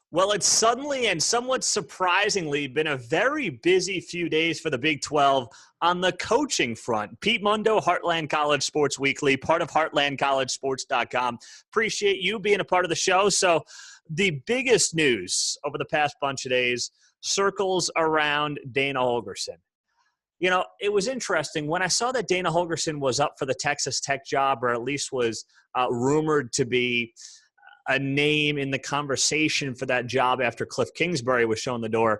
Well, it's suddenly and somewhat surprisingly been a very busy few days for the Big 12 on the coaching front. Pete Mundo, Heartland College Sports Weekly, part of heartlandcollegesports.com. Appreciate you being a part of the show. So the biggest news over the past bunch of days circles around Dana Holgorsen. You know, it was interesting when I saw that Dana Holgorsen was up for the Texas Tech job, or at least was rumored to be a name in the conversation for that job after Kliff Kingsbury was shown the door.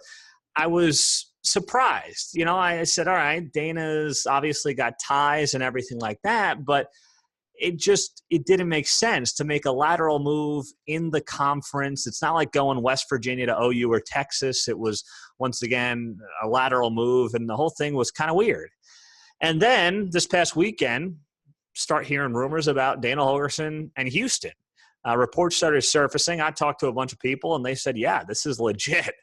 I was surprised. You know, I said, all right, Dana's obviously got ties and everything like that, but it didn't make sense to make a lateral move in the conference. It's not like going West Virginia to OU or Texas. It was, once again, a lateral move, and the whole thing was kind of weird. And then this past weekend, start hearing rumors about Dana Holgorsen and Houston. Reports started surfacing. I talked to a bunch of people, and they said, yeah, this is legit.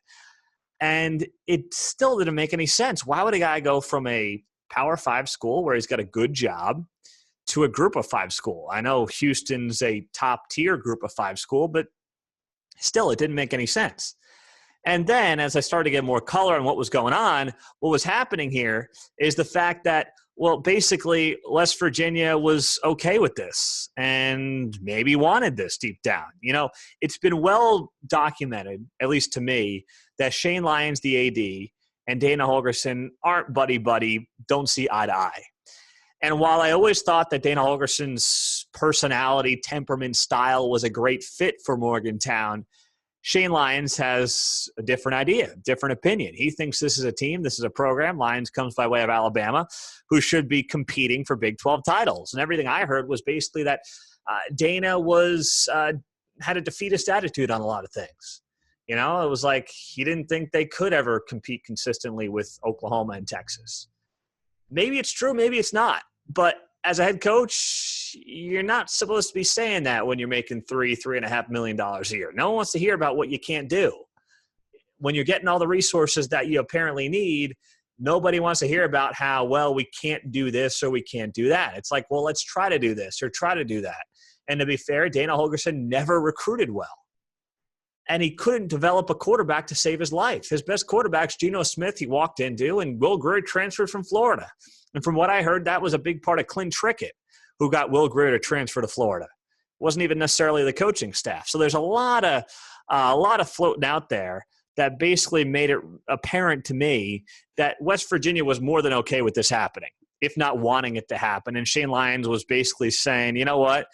And it still didn't make any sense. Why would a guy go from a Power 5 school where he's got a good job to a Group of 5 school? I know Houston's a top-tier Group of 5 school, but still, it didn't make any sense. And then as I started to get more color on what was going on, what was happening here is the fact that, well, basically West Virginia was okay with this and maybe wanted this deep down. You know, it's been well documented, at least to me, that Shane Lyons, the AD, and Dana Holgorsen aren't buddy-buddy, don't see eye to eye. And while I always thought that Dana Holgorsen's personality, temperament, style was a great fit for Morgantown, Shane Lyons has a different idea, different opinion. He thinks this is a team, this is a program. Lyons comes by way of Alabama, who should be competing for Big 12 titles. And everything I heard was basically that Dana had a defeatist attitude on a lot of things. You know, it was like he didn't think they could ever compete consistently with Oklahoma and Texas. Maybe it's true, maybe it's not. But as a head coach, you're not supposed to be saying that when you're making $3.5 million a year. No one wants to hear about what you can't do. When you're getting all the resources that you apparently need, nobody wants to hear about how, well, we can't do this or we can't do that. It's like, well, let's try to do this or try to do that. And to be fair, Dana Holgorsen never recruited well. And he couldn't develop a quarterback to save his life. His best quarterback's Geno Smith he walked into, and Will Greer transferred from Florida. And from what I heard, that was a big part of Clint Trickett, who got Will Greer to transfer to Florida. It wasn't even necessarily the coaching staff. So there's a lot of floating out there that basically made it apparent to me that West Virginia was more than okay with this happening, if not wanting it to happen. And Shane Lyons was basically saying, you know what,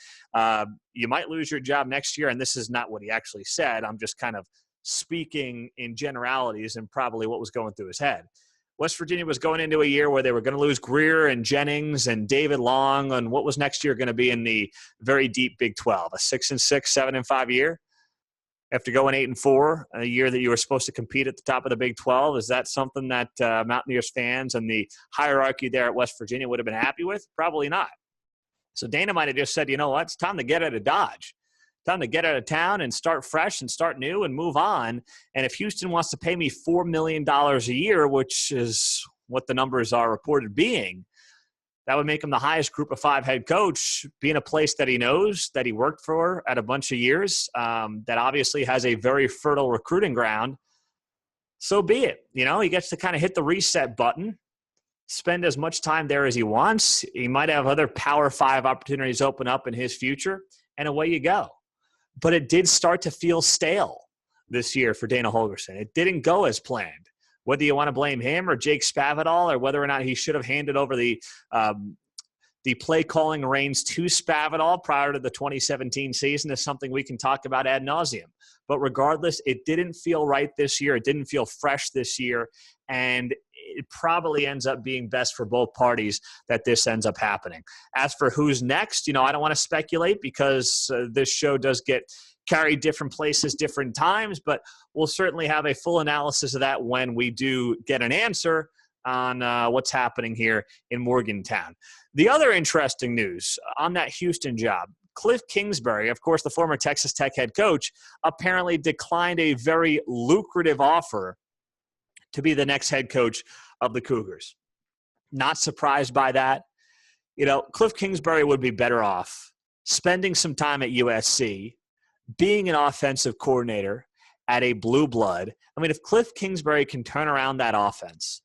you might lose your job next year. And this is not what he actually said. I'm just kind of speaking in generalities and probably what was going through his head. West Virginia was going into a year where they were going to lose Greer and Jennings and David Long, and what was next year going to be in the very deep Big 12, a 6-6, 7-5 year. After going 8-4, a year that you were supposed to compete at the top of the Big 12, is that something that Mountaineers fans and the hierarchy there at West Virginia would have been happy with? Probably not. So Dana might have just said, you know what, it's time to get out of Dodge. Time to get out of town and start fresh and start new and move on. And if Houston wants to pay me $4 million a year, which is what the numbers are reported being, that would make him the highest Group of 5 head coach, being a place that he knows, that he worked for at a bunch of years, that obviously has a very fertile recruiting ground. So be it. You know, he gets to kind of hit the reset button, spend as much time there as he wants. He might have other Power 5 opportunities open up in his future, and away you go. But it did start to feel stale this year for Dana Holgorsen. It didn't go as planned. Whether you want to blame him or Jake Spavital, or whether or not he should have handed over the play calling reins to Spavital prior to the 2017 season is something we can talk about ad nauseum. But regardless, it didn't feel right this year. It didn't feel fresh this year. And it probably ends up being best for both parties that this ends up happening. As for who's next, you know, I don't want to speculate because this show does get carried different places, different times, but we'll certainly have a full analysis of that when we do get an answer on what's happening here in Morgantown. The other interesting news on that Houston job, Kliff Kingsbury, of course, the former Texas Tech head coach, apparently declined a very lucrative offer to be the next head coach of the Cougars. Not surprised by that. You know, Kliff Kingsbury would be better off spending some time at USC, being an offensive coordinator at a blue blood. I mean, if Kliff Kingsbury can turn around that offense,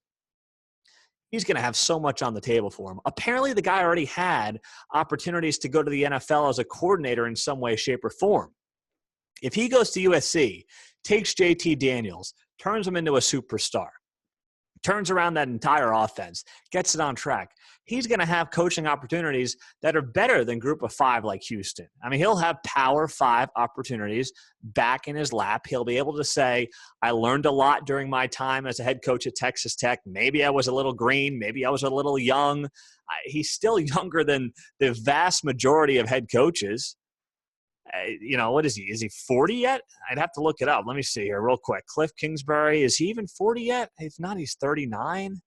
he's going to have so much on the table for him. Apparently, the guy already had opportunities to go to the NFL as a coordinator in some way, shape, or form. If he goes to USC, takes JT Daniels, turns him into a superstar, turns around that entire offense, gets it on track, he's going to have coaching opportunities that are better than Group of Five like Houston. I mean, he'll have Power Five opportunities back in his lap. He'll be able to say, I learned a lot during my time as a head coach at Texas Tech. Maybe I was a little green. Maybe I was a little young. He's still younger than the vast majority of head coaches. What is he? Is he 40 yet? I'd have to look it up. Let me see here real quick. Kliff Kingsbury, is he even 40 yet? If not, he's 39.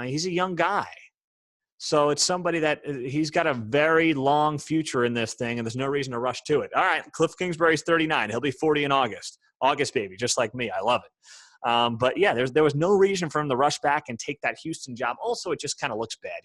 He's a young guy. So it's somebody that he's got a very long future in this thing, and there's no reason to rush to it. All right, Kliff Kingsbury's 39. He'll be 40 in August. August, baby, just like me. I love it. But yeah, there was no reason for him to rush back and take that Houston job. Also, it just kind of looks bad,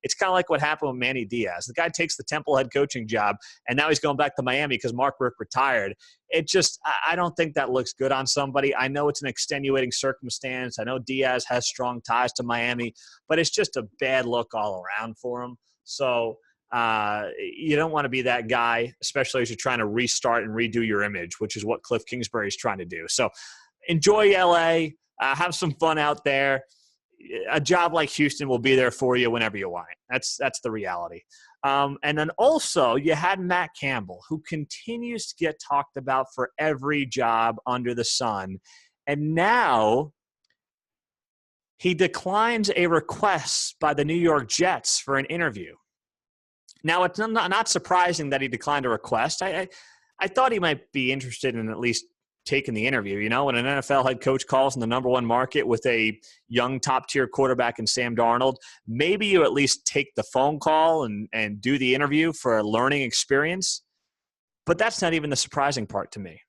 It's kind of like what happened with Manny Diaz. The guy takes the Temple head coaching job, and now he's going back to Miami because Mark Richt retired. I don't think that looks good on somebody. I know it's an extenuating circumstance. I know Diaz has strong ties to Miami, but it's just a bad look all around for him. So you don't want to be that guy, especially as you're trying to restart and redo your image, which is what Kliff Kingsbury is trying to do. So enjoy LA, have some fun out there. A job like Houston will be there for you whenever you want it. That's the reality. And then also you had Matt Campbell, who continues to get talked about for every job under the sun. And now he declines a request by the New York Jets for an interview. Now, it's not surprising that he declined a request. I thought he might be interested in at least taking the interview. When an NFL head coach calls in the number one market with a young top-tier quarterback in Sam Darnold, maybe you at least take the phone call and do the interview for a learning experience. But that's not even the surprising part to me.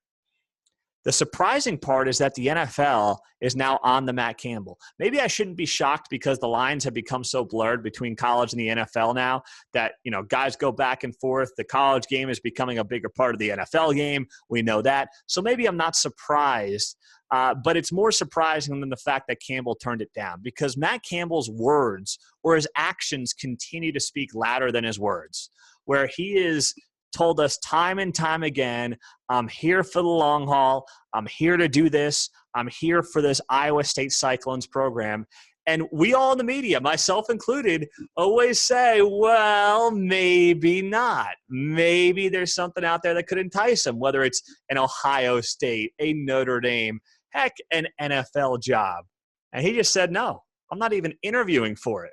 The surprising part is that the NFL is now on the Matt Campbell. Maybe I shouldn't be shocked because the lines have become so blurred between college and the NFL now that, guys go back and forth. The college game is becoming a bigger part of the NFL game. We know that. So maybe I'm not surprised, but it's more surprising than the fact that Campbell turned it down because Matt Campbell's words or his actions continue to speak louder than his words, where he is told us time and time again, I'm here for the long haul. I'm here to do this. I'm here for this Iowa State Cyclones program. And we all in the media, myself included, always say, well, maybe not. Maybe there's something out there that could entice him, whether it's an Ohio State, a Notre Dame, heck, an NFL job. And he just said, no, I'm not even interviewing for it.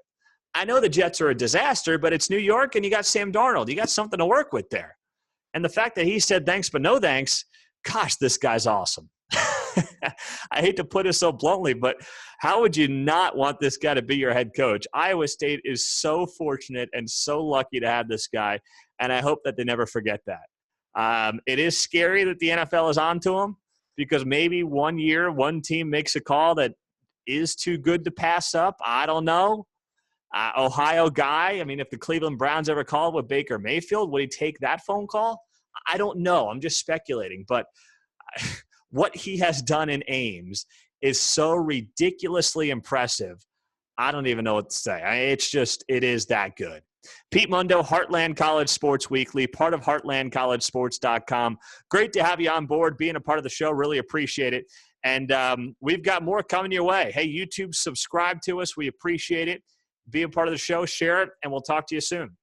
I know the Jets are a disaster, but it's New York and you got Sam Darnold. You got something to work with there. And the fact that he said thanks but no thanks, gosh, this guy's awesome. I hate to put it so bluntly, but how would you not want this guy to be your head coach? Iowa State is so fortunate and so lucky to have this guy, and I hope that they never forget that. It is scary that the NFL is onto him because maybe one year one team makes a call that is too good to pass up. I don't know. Ohio guy, I mean, if the Cleveland Browns ever called with Baker Mayfield, would he take that phone call? I don't know. I'm just speculating. But what he has done in Ames is so ridiculously impressive. I don't even know what to say. It is that good. Pete Mundo, Heartland College Sports Weekly, part of heartlandcollegesports.com. Great to have you on board, being a part of the show. Really appreciate it. And we've got more coming your way. Hey, YouTube, subscribe to us. We appreciate it. Be a part of the show, share it, and we'll talk to you soon.